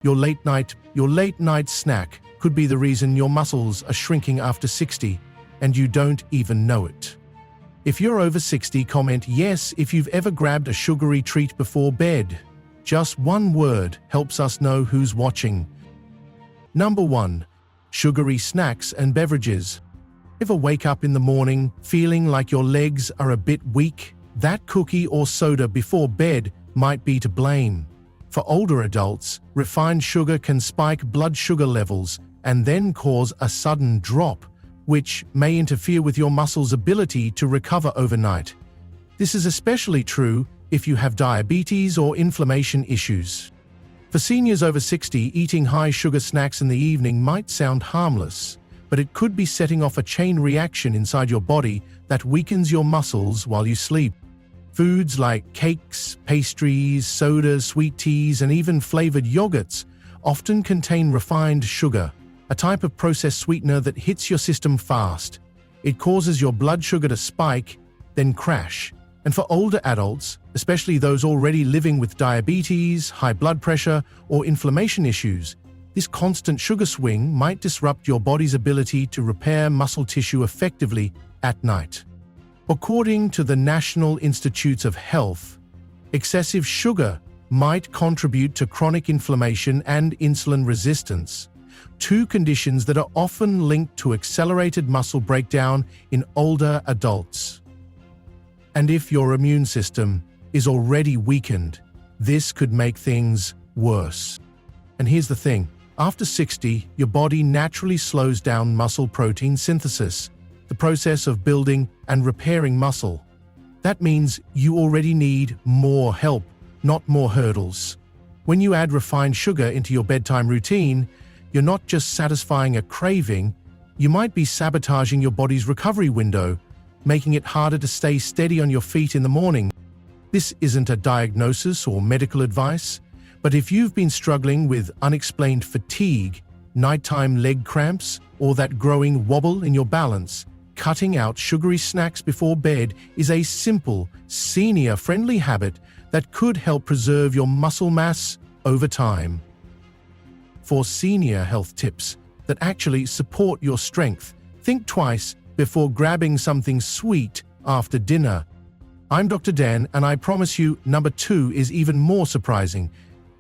Your late night snack could be the reason your muscles are shrinking after 60 and you don't even know it. If you're over 60, comment yes if you've ever grabbed a sugary treat before bed. Just one word helps us know who's watching. Number 1. Sugary snacks and beverages. Ever wake up in the morning feeling like your legs are a bit weak? That cookie or soda before bed might be to blame. For older adults, refined sugar can spike blood sugar levels and then cause a sudden drop, which may interfere with your muscles' ability to recover overnight. This is especially true if you have diabetes or inflammation issues. For seniors over 60, eating high-sugar snacks in the evening might sound harmless, but it could be setting off a chain reaction inside your body that weakens your muscles while you sleep. Foods like cakes, pastries, sodas, sweet teas, and even flavored yogurts often contain refined sugar, a type of processed sweetener that hits your system fast. It causes your blood sugar to spike, then crash. And for older adults, especially those already living with diabetes, high blood pressure, or inflammation issues, this constant sugar swing might disrupt your body's ability to repair muscle tissue effectively at night. According to the National Institutes of Health, excessive sugar might contribute to chronic inflammation and insulin resistance, two conditions that are often linked to accelerated muscle breakdown in older adults. And if your immune system is already weakened, this could make things worse. And here's the thing, after 60, your body naturally slows down muscle protein synthesis, the process of building and repairing muscle. That means you already need more help, not more hurdles. When you add refined sugar into your bedtime routine, you're not just satisfying a craving, you might be sabotaging your body's recovery window, making it harder to stay steady on your feet in the morning. This isn't a diagnosis or medical advice, but if you've been struggling with unexplained fatigue, nighttime leg cramps, or that growing wobble in your balance, cutting out sugary snacks before bed is a simple, senior-friendly habit that could help preserve your muscle mass over time. For senior health tips that actually support your strength, think twice before grabbing something sweet after dinner. I'm Dr. Dan, and I promise you, number 2 is even more surprising.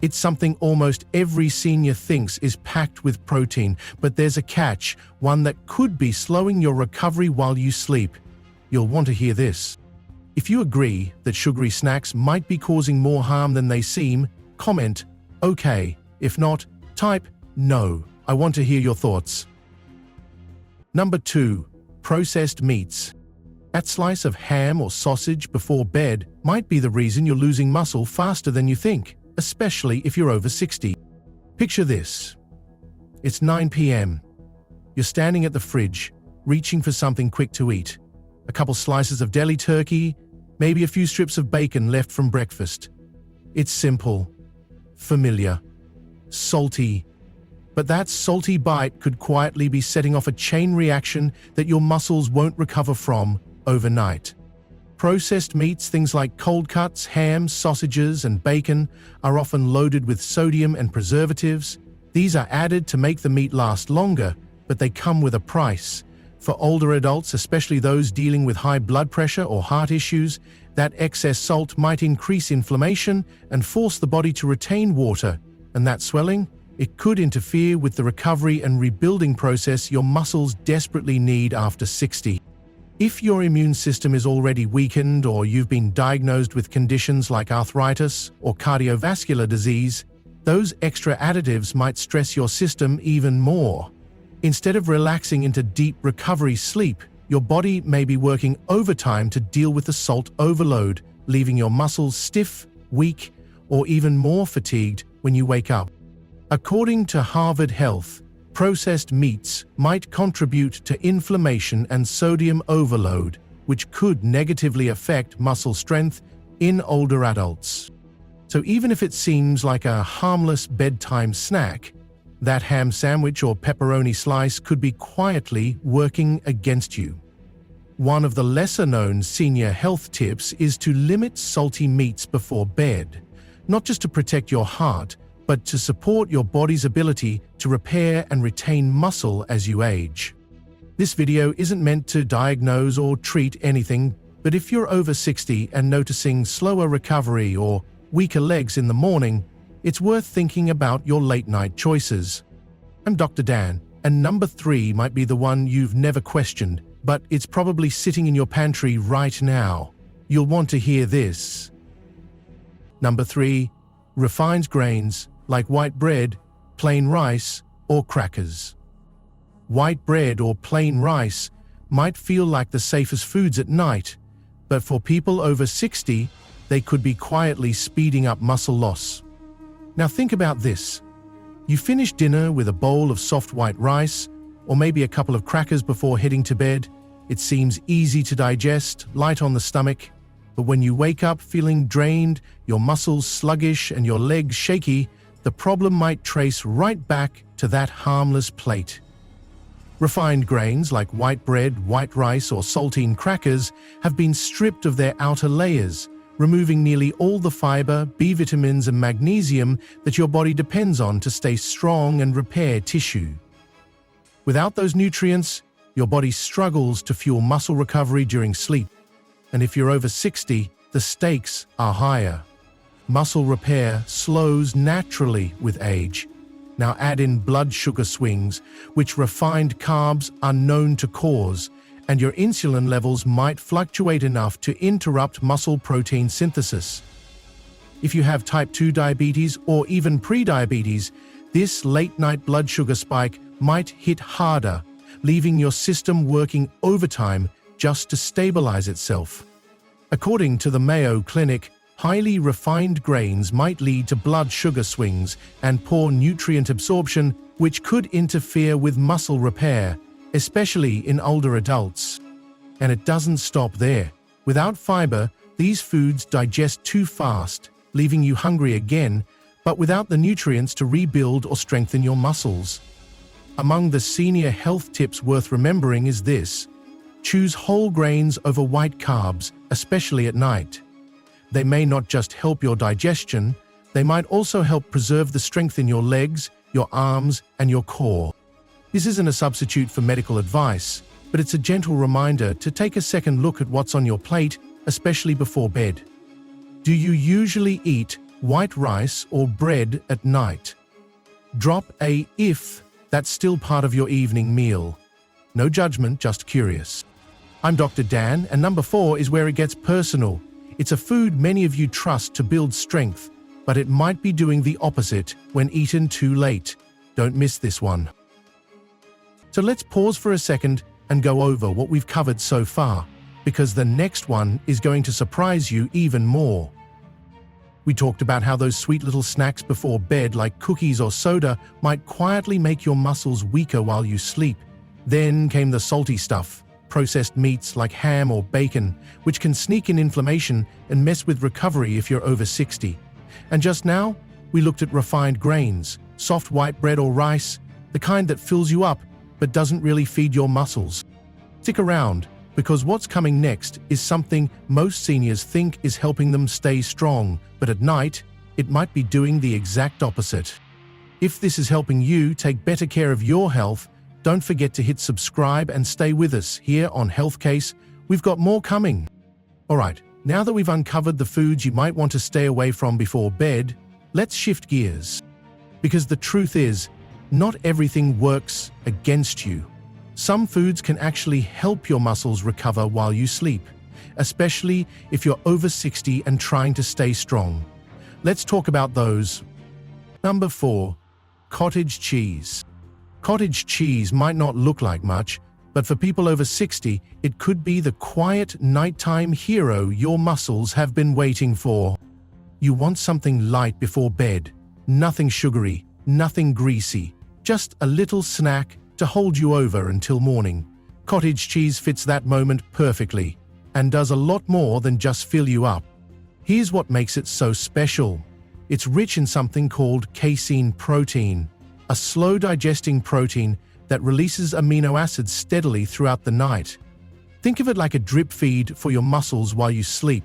It's something almost every senior thinks is packed with protein, but there's a catch, one that could be slowing your recovery while you sleep. You'll want to hear this. If you agree that sugary snacks might be causing more harm than they seem, comment, okay. If not, type, no. I want to hear your thoughts. Number 2. Processed meats. That slice of ham or sausage before bed might be the reason you're losing muscle faster than you think, especially if you're over 60. Picture this. It's 9 p.m. You're standing at the fridge, reaching for something quick to eat. A couple slices of deli turkey, maybe a few strips of bacon left from breakfast. It's simple, familiar, salty, but that salty bite could quietly be setting off a chain reaction that your muscles won't recover from overnight. Processed meats, things like cold cuts, ham, sausages, and bacon, are often loaded with sodium and preservatives. These are added to make the meat last longer, but they come with a price. For older adults, especially those dealing with high blood pressure or heart issues, that excess salt might increase inflammation and force the body to retain water, and that swelling, it could interfere with the recovery and rebuilding process your muscles desperately need after 60. If your immune system is already weakened or you've been diagnosed with conditions like arthritis or cardiovascular disease, those extra additives might stress your system even more. Instead of relaxing into deep recovery sleep, your body may be working overtime to deal with the salt overload, leaving your muscles stiff, weak, or even more fatigued when you wake up. According to Harvard Health, processed meats might contribute to inflammation and sodium overload, which could negatively affect muscle strength in older adults. So even if it seems like a harmless bedtime snack, that ham sandwich or pepperoni slice could be quietly working against you. One of the lesser-known senior health tips is to limit salty meats before bed, not just to protect your heart, but to support your body's ability to repair and retain muscle as you age. This video isn't meant to diagnose or treat anything, but if you're over 60 and noticing slower recovery or weaker legs in the morning, it's worth thinking about your late-night choices. I'm Dr. Dan, and number 3 might be the one you've never questioned, but it's probably sitting in your pantry right now. You'll want to hear this. Number 3. Refined grains like white bread, plain rice, or crackers. White bread or plain rice might feel like the safest foods at night, but for people over 60, they could be quietly speeding up muscle loss. Now think about this. You finish dinner with a bowl of soft white rice, or maybe a couple of crackers before heading to bed. It seems easy to digest, light on the stomach, but when you wake up feeling drained, your muscles sluggish and your legs shaky, the problem might trace right back to that harmless plate. Refined grains like white bread, white rice, or saltine crackers have been stripped of their outer layers, removing nearly all the fiber, B vitamins, and magnesium that your body depends on to stay strong and repair tissue. Without those nutrients, your body struggles to fuel muscle recovery during sleep. And if you're over 60, the stakes are higher. Muscle repair slows naturally with age. Now add in blood sugar swings, which refined carbs are known to cause, and your insulin levels might fluctuate enough to interrupt muscle protein synthesis. If you have type 2 diabetes or even prediabetes, this late-night blood sugar spike might hit harder, leaving your system working overtime just to stabilize itself. According to the Mayo Clinic, highly refined grains might lead to blood sugar swings and poor nutrient absorption, which could interfere with muscle repair, especially in older adults. And it doesn't stop there. Without fiber, these foods digest too fast, leaving you hungry again, but without the nutrients to rebuild or strengthen your muscles. Among the senior health tips worth remembering is this: choose whole grains over white carbs, especially at night. They may not just help your digestion, they might also help preserve the strength in your legs, your arms, and your core. This isn't a substitute for medical advice, but it's a gentle reminder to take a second look at what's on your plate, especially before bed. Do you usually eat white rice or bread at night? Drop a if that's still part of your evening meal. No judgment, just curious. I'm Dr. Dan, and number 4 is where it gets personal. It's a food many of you trust to build strength, but it might be doing the opposite when eaten too late. Don't miss this one. So let's pause for a second and go over what we've covered so far, because the next one is going to surprise you even more. We talked about how those sweet little snacks before bed, like cookies or soda, might quietly make your muscles weaker while you sleep. Then came the salty stuff. Processed meats like ham or bacon, which can sneak in inflammation and mess with recovery if you're over 60. And just now, we looked at refined grains, soft white bread or rice, the kind that fills you up but doesn't really feed your muscles. Stick around, because what's coming next is something most seniors think is helping them stay strong, but at night, it might be doing the exact opposite. If this is helping you take better care of your health, don't forget to hit subscribe and stay with us here on Healthcase. We've got more coming. Alright, now that we've uncovered the foods you might want to stay away from before bed, let's shift gears. Because the truth is, not everything works against you. Some foods can actually help your muscles recover while you sleep, especially if you're over 60 and trying to stay strong. Let's talk about those. Number 4. Cottage cheese. Cottage cheese might not look like much, but for people over 60, it could be the quiet nighttime hero your muscles have been waiting for. You want something light before bed, nothing sugary, nothing greasy, just a little snack to hold you over until morning. Cottage cheese fits that moment perfectly and does a lot more than just fill you up. Here's what makes it so special. It's rich in something called casein protein, a slow-digesting protein that releases amino acids steadily throughout the night. Think of it like a drip feed for your muscles while you sleep,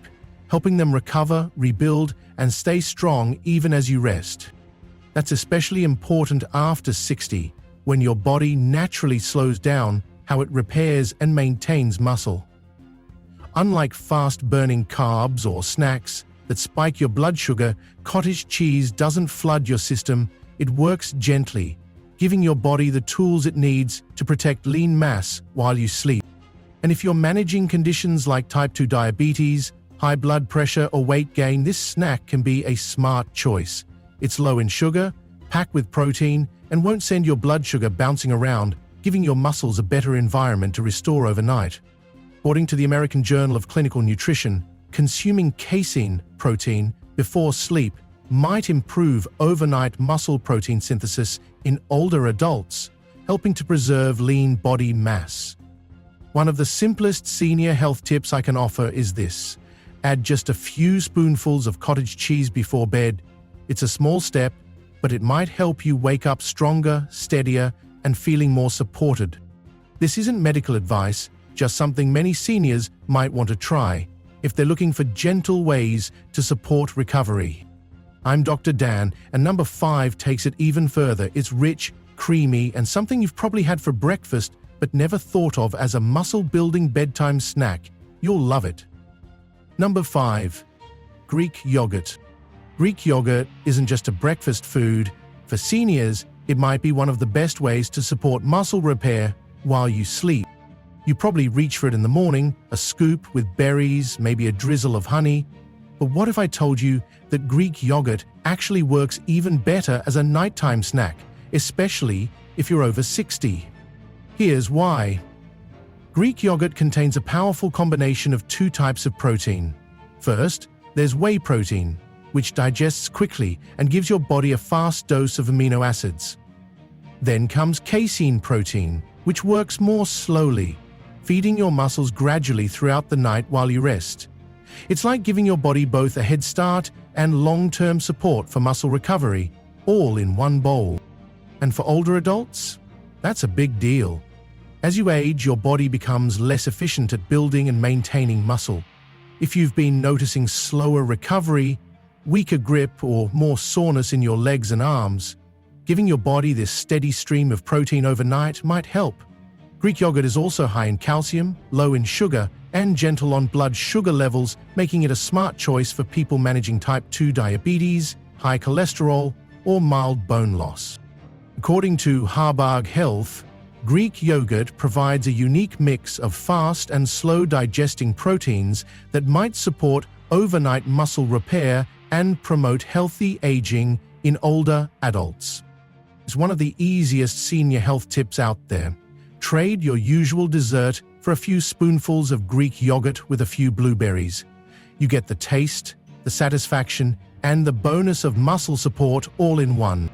helping them recover, rebuild, and stay strong even as you rest. That's especially important after 60, when your body naturally slows down how it repairs and maintains muscle. Unlike fast-burning carbs or snacks that spike your blood sugar, cottage cheese doesn't flood your system, it works gently, giving your body the tools it needs to protect lean mass while you sleep. And if you're managing conditions like type 2 diabetes, high blood pressure, or weight gain, this snack can be a smart choice. It's low in sugar, packed with protein, and won't send your blood sugar bouncing around, giving your muscles a better environment to restore overnight. According to the American Journal of Clinical Nutrition, consuming casein protein before sleep might improve overnight muscle protein synthesis in older adults, helping to preserve lean body mass. One of the simplest senior health tips I can offer is this: add just a few spoonfuls of cottage cheese before bed. It's a small step, but it might help you wake up stronger, steadier, and feeling more supported. This isn't medical advice, just something many seniors might want to try if they're looking for gentle ways to support recovery. I'm Dr. Dan, and number 5 takes it even further. It's rich, creamy, and something you've probably had for breakfast but never thought of as a muscle-building bedtime snack. You'll love it. Number 5. Greek yogurt. Greek yogurt isn't just a breakfast food. For seniors, it might be one of the best ways to support muscle repair while you sleep. You probably reach for it in the morning, a scoop with berries, maybe a drizzle of honey. But what if I told you that Greek yogurt actually works even better as a nighttime snack, especially if you're over 60? Here's why. Greek yogurt contains a powerful combination of 2 types of protein. First, there's whey protein, which digests quickly and gives your body a fast dose of amino acids. Then comes casein protein, which works more slowly, feeding your muscles gradually throughout the night while you rest. It's like giving your body both a head start and long-term support for muscle recovery, all in one bowl. And for older adults, that's a big deal. As you age, your body becomes less efficient at building and maintaining muscle. If you've been noticing slower recovery, weaker grip, or more soreness in your legs and arms, giving your body this steady stream of protein overnight might help. Greek yogurt is also high in calcium, low in sugar, and gentle on blood sugar levels, making it a smart choice for people managing type 2 diabetes, high cholesterol, or mild bone loss. According to Harburg Health, Greek yogurt provides a unique mix of fast and slow digesting proteins that might support overnight muscle repair and promote healthy aging in older adults. It's one of the easiest senior health tips out there. Trade your usual dessert for a few spoonfuls of Greek yogurt with a few blueberries. You get the taste, the satisfaction, and the bonus of muscle support all in one.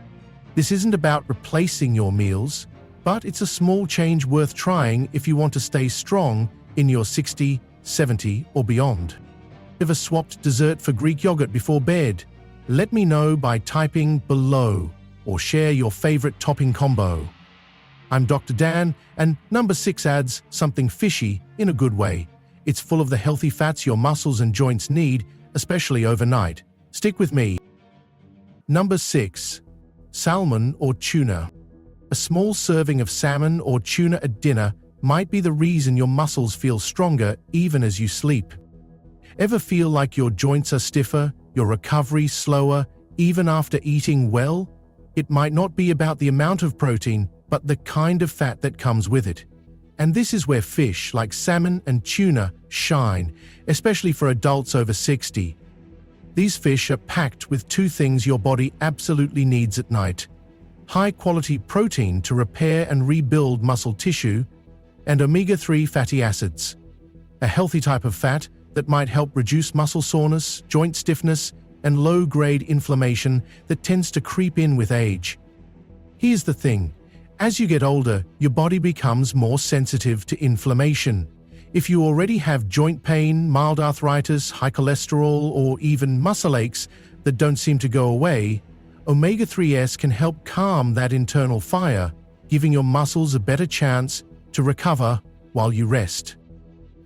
This isn't about replacing your meals, but it's a small change worth trying if you want to stay strong in your 60, 70, or beyond. Ever swapped dessert for Greek yogurt before bed? Let me know by typing below or share your favorite topping combo. I'm Dr. Dan, and number 6 adds something fishy in a good way. It's full of the healthy fats your muscles and joints need, especially overnight. Stick with me. Number 6. Salmon or tuna. A small serving of salmon or tuna at dinner might be the reason your muscles feel stronger even as you sleep. Ever feel like your joints are stiffer, your recovery slower, even after eating well? It might not be about the amount of protein, but the kind of fat that comes with it. And this is where fish like salmon and tuna shine, especially for adults over 60. These fish are packed with 2 things your body absolutely needs at night: high-quality protein to repair and rebuild muscle tissue, and omega-3 fatty acids, a healthy type of fat that might help reduce muscle soreness, joint stiffness, and low-grade inflammation that tends to creep in with age. Here's the thing. As you get older, your body becomes more sensitive to inflammation. If you already have joint pain, mild arthritis, high cholesterol, or even muscle aches that don't seem to go away, omega-3s can help calm that internal fire, giving your muscles a better chance to recover while you rest.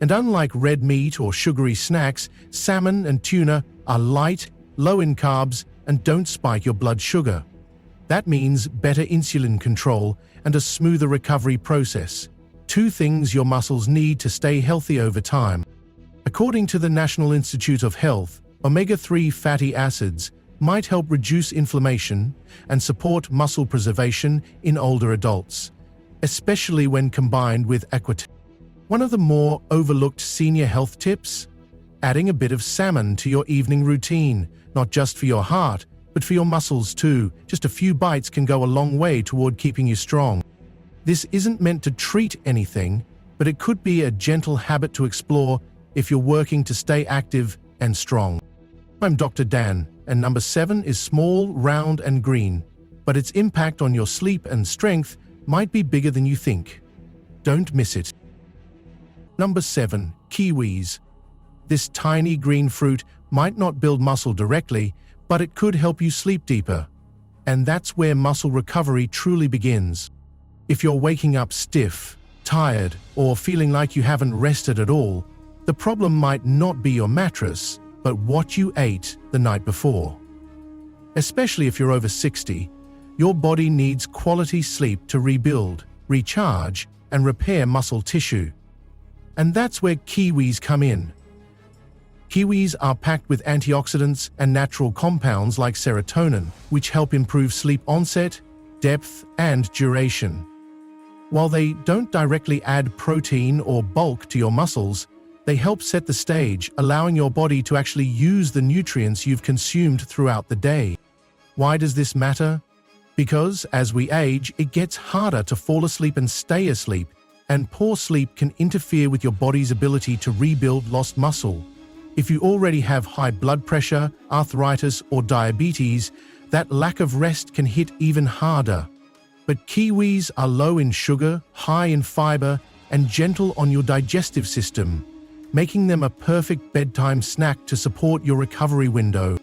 And unlike red meat or sugary snacks, salmon and tuna are light, low in carbs, and don't spike your blood sugar. That means better insulin control and a smoother recovery process, two things your muscles need to stay healthy over time. According to the National Institute of Health, omega-3 fatty acids might help reduce inflammation and support muscle preservation in older adults, especially when combined with aquatic. One of the more overlooked senior health tips? Adding a bit of salmon to your evening routine, not just for your heart, but for your muscles too. Just a few bites can go a long way toward keeping you strong. This isn't meant to treat anything, but it could be a gentle habit to explore if you're working to stay active and strong. I'm Dr. Dan, and number 7 is small, round, and green, but its impact on your sleep and strength might be bigger than you think. Don't miss it. Number 7. Kiwis. This tiny green fruit might not build muscle directly, but it could help you sleep deeper. And that's where muscle recovery truly begins. If you're waking up stiff, tired, or feeling like you haven't rested at all, the problem might not be your mattress, but what you ate the night before. Especially if you're over 60, your body needs quality sleep to rebuild, recharge, and repair muscle tissue. And that's where kiwis come in. Kiwis are packed with antioxidants and natural compounds like serotonin, which help improve sleep onset, depth, and duration. While they don't directly add protein or bulk to your muscles, they help set the stage, allowing your body to actually use the nutrients you've consumed throughout the day. Why does this matter? Because as we age, it gets harder to fall asleep and stay asleep, and poor sleep can interfere with your body's ability to rebuild lost muscle. If you already have high blood pressure, arthritis, or diabetes, that lack of rest can hit even harder. But kiwis are low in sugar, high in fiber, and gentle on your digestive system, making them a perfect bedtime snack to support your recovery window.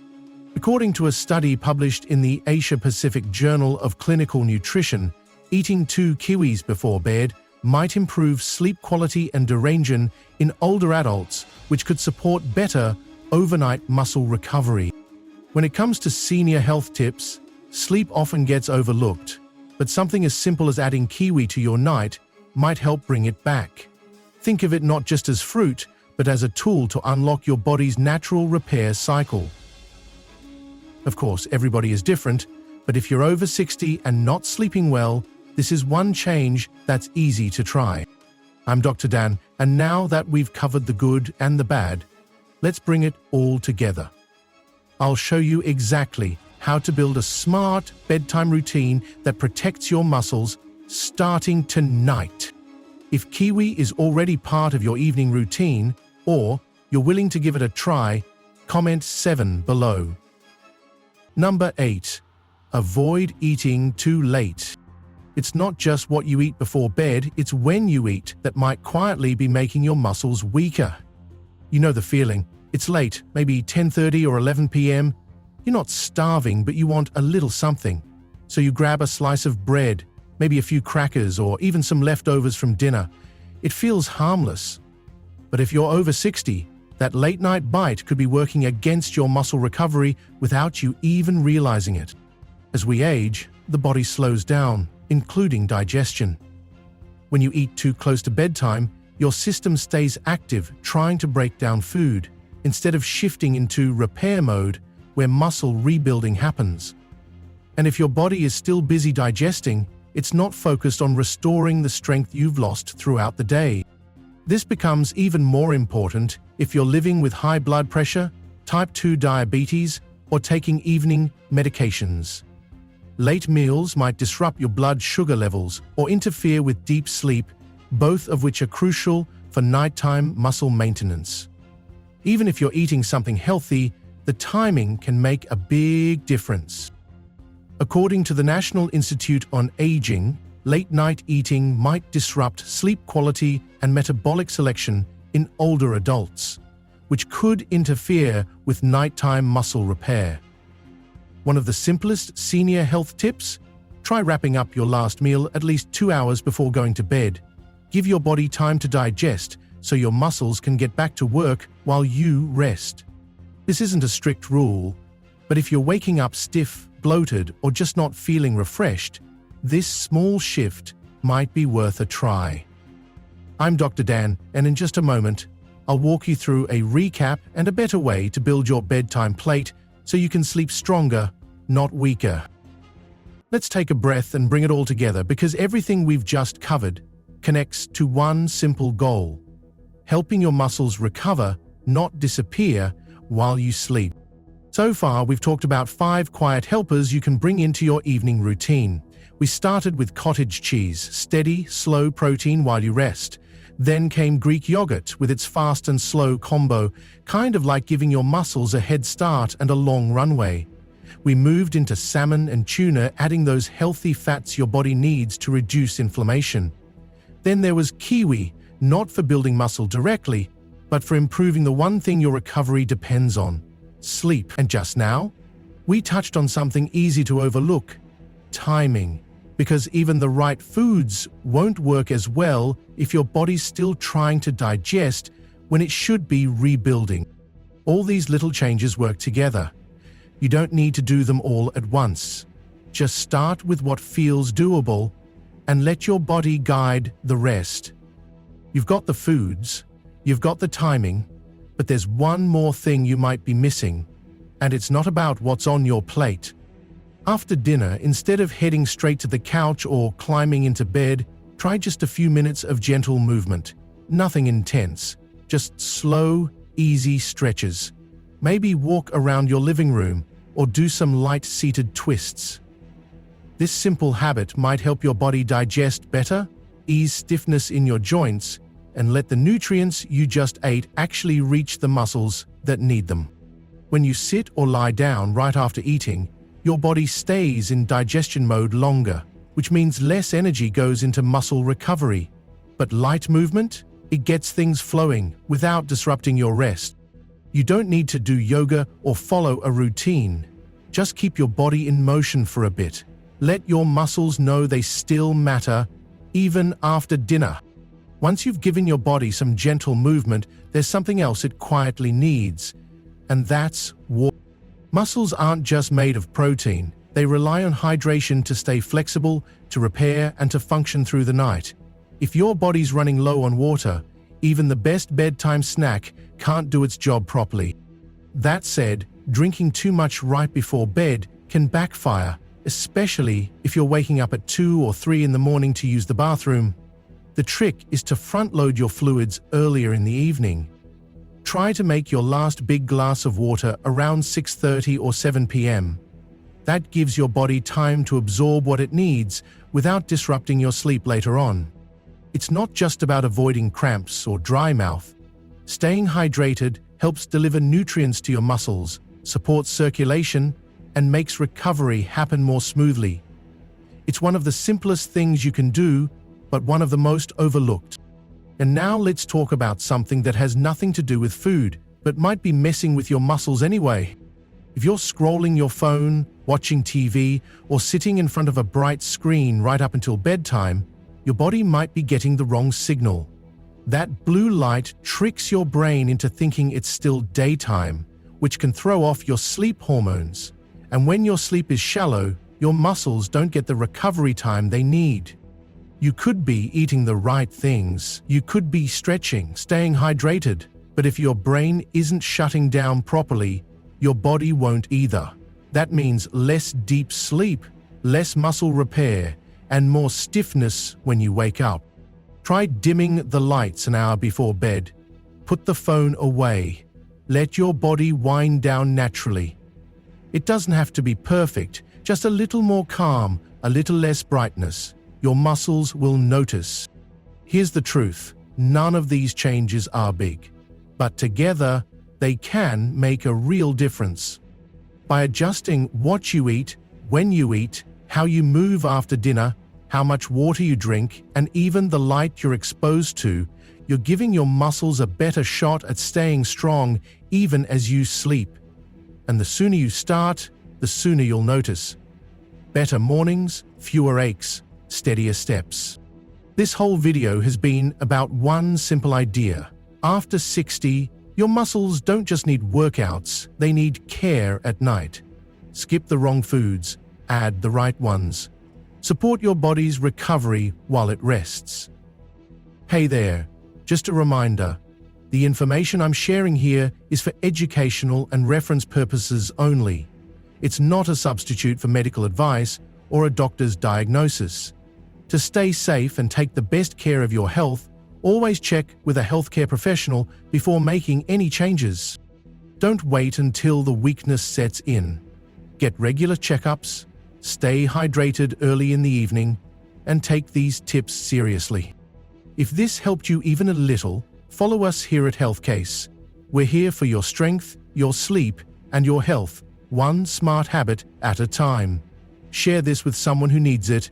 According to a study published in the Asia-Pacific Journal of Clinical Nutrition, eating 2 kiwis before bed might improve sleep quality and duration in older adults, which could support better overnight muscle recovery. When it comes to senior health tips, sleep often gets overlooked, but something as simple as adding kiwi to your night might help bring it back. Think of it not just as fruit, but as a tool to unlock your body's natural repair cycle. Of course, everybody is different, but if you're over 60 and not sleeping well, this is one change that's easy to try. I'm Dr. Dan, and now that we've covered the good and the bad, let's bring it all together. I'll show you exactly how to build a smart bedtime routine that protects your muscles starting tonight. If kiwi is already part of your evening routine, or you're willing to give it a try, comment 7 below. Number 8. Avoid eating too late. It's not just what you eat before bed, it's when you eat that might quietly be making your muscles weaker. You know the feeling. It's late, maybe 10:30 or 11 p.m. You're not starving, but you want a little something. So you grab a slice of bread, maybe a few crackers, or even some leftovers from dinner. It feels harmless. But if you're over 60, that late-night bite could be working against your muscle recovery without you even realizing it. As we age, the body slows down, including digestion. When you eat too close to bedtime, your system stays active trying to break down food, instead of shifting into repair mode where muscle rebuilding happens. And if your body is still busy digesting, it's not focused on restoring the strength you've lost throughout the day. This becomes even more important if you're living with high blood pressure, type 2 diabetes, or taking evening medications. Late meals might disrupt your blood sugar levels or interfere with deep sleep, both of which are crucial for nighttime muscle maintenance. Even if you're eating something healthy, the timing can make a big difference. According to the National Institute on Aging, late-night eating might disrupt sleep quality and metabolic selection in older adults, which could interfere with nighttime muscle repair. One of the simplest senior health tips? Try wrapping up your last meal at least 2 hours before going to bed. Give your body time to digest so your muscles can get back to work while you rest. This isn't a strict rule, but if you're waking up stiff, bloated or just not feeling refreshed, this small shift might be worth a try. I'm Dr. Dan, and in just a moment, I'll walk you through a recap and a better way to build your bedtime plate so you can sleep stronger, not weaker. Let's take a breath and bring it all together, because everything we've just covered connects to one simple goal: helping your muscles recover, not disappear, while you sleep. So far, we've talked about 5 quiet helpers you can bring into your evening routine. We started with cottage cheese, steady, slow protein while you rest. Then came Greek yogurt with its fast and slow combo, kind of like giving your muscles a head start and a long runway. We moved into salmon and tuna, adding those healthy fats your body needs to reduce inflammation. Then there was kiwi, not for building muscle directly, but for improving the one thing your recovery depends on: sleep. And just now, we touched on something easy to overlook: timing. Because even the right foods won't work as well if your body's still trying to digest when it should be rebuilding. All these little changes work together. You don't need to do them all at once. Just start with what feels doable and let your body guide the rest. You've got the foods, you've got the timing, but there's one more thing you might be missing, and it's not about what's on your plate. After dinner, instead of heading straight to the couch or climbing into bed, try just a few minutes of gentle movement. Nothing intense, just slow, easy stretches. Maybe walk around your living room or do some light seated twists. This simple habit might help your body digest better, ease stiffness in your joints, and let the nutrients you just ate actually reach the muscles that need them. When you sit or lie down right after eating, your body stays in digestion mode longer, which means less energy goes into muscle recovery. But light movement, it gets things flowing without disrupting your rest. You don't need to do yoga or follow a routine. Just keep your body in motion for a bit. Let your muscles know they still matter, even after dinner. Once you've given your body some gentle movement, there's something else it quietly needs, and that's water. Muscles aren't just made of protein. They rely on hydration to stay flexible, to repair, and to function through the night. If your body's running low on water, even the best bedtime snack can't do its job properly. That said, drinking too much right before bed can backfire, especially if you're waking up at 2 or 3 in the morning to use the bathroom. The trick is to front-load your fluids earlier in the evening. Try to make your last big glass of water around 6:30 or 7 p.m. That gives your body time to absorb what it needs without disrupting your sleep later on. It's not just about avoiding cramps or dry mouth. Staying hydrated helps deliver nutrients to your muscles, supports circulation, and makes recovery happen more smoothly. It's one of the simplest things you can do, but one of the most overlooked. And now let's talk about something that has nothing to do with food, but might be messing with your muscles anyway. If you're scrolling your phone, watching TV, or sitting in front of a bright screen right up until bedtime, your body might be getting the wrong signal. That blue light tricks your brain into thinking it's still daytime, which can throw off your sleep hormones. And when your sleep is shallow, your muscles don't get the recovery time they need. You could be eating the right things, you could be stretching, staying hydrated, but if your brain isn't shutting down properly, your body won't either. That means less deep sleep, less muscle repair, and more stiffness when you wake up. Try dimming the lights an hour before bed. Put the phone away. Let your body wind down naturally. It doesn't have to be perfect, just a little more calm, a little less brightness. Your muscles will notice. Here's the truth: none of these changes are big, but together they can make a real difference. By adjusting what you eat, when you eat, how you move after dinner, how much water you drink, and even the light you're exposed to, you're giving your muscles a better shot at staying strong even as you sleep. And the sooner you start, the sooner you'll notice. Better mornings, fewer aches, steadier steps. This whole video has been about one simple idea. After 60, your muscles don't just need workouts, they need care at night. Skip the wrong foods, add the right ones. Support your body's recovery while it rests. Hey there, just a reminder, the information I'm sharing here is for educational and reference purposes only. It's not a substitute for medical advice or a doctor's diagnosis. To stay safe and take the best care of your health, always check with a healthcare professional before making any changes. Don't wait until the weakness sets in. Get regular checkups, stay hydrated early in the evening, and take these tips seriously. If this helped you even a little, follow us here at Healthcase. We're here for your strength, your sleep, and your health, one smart habit at a time. Share this with someone who needs it,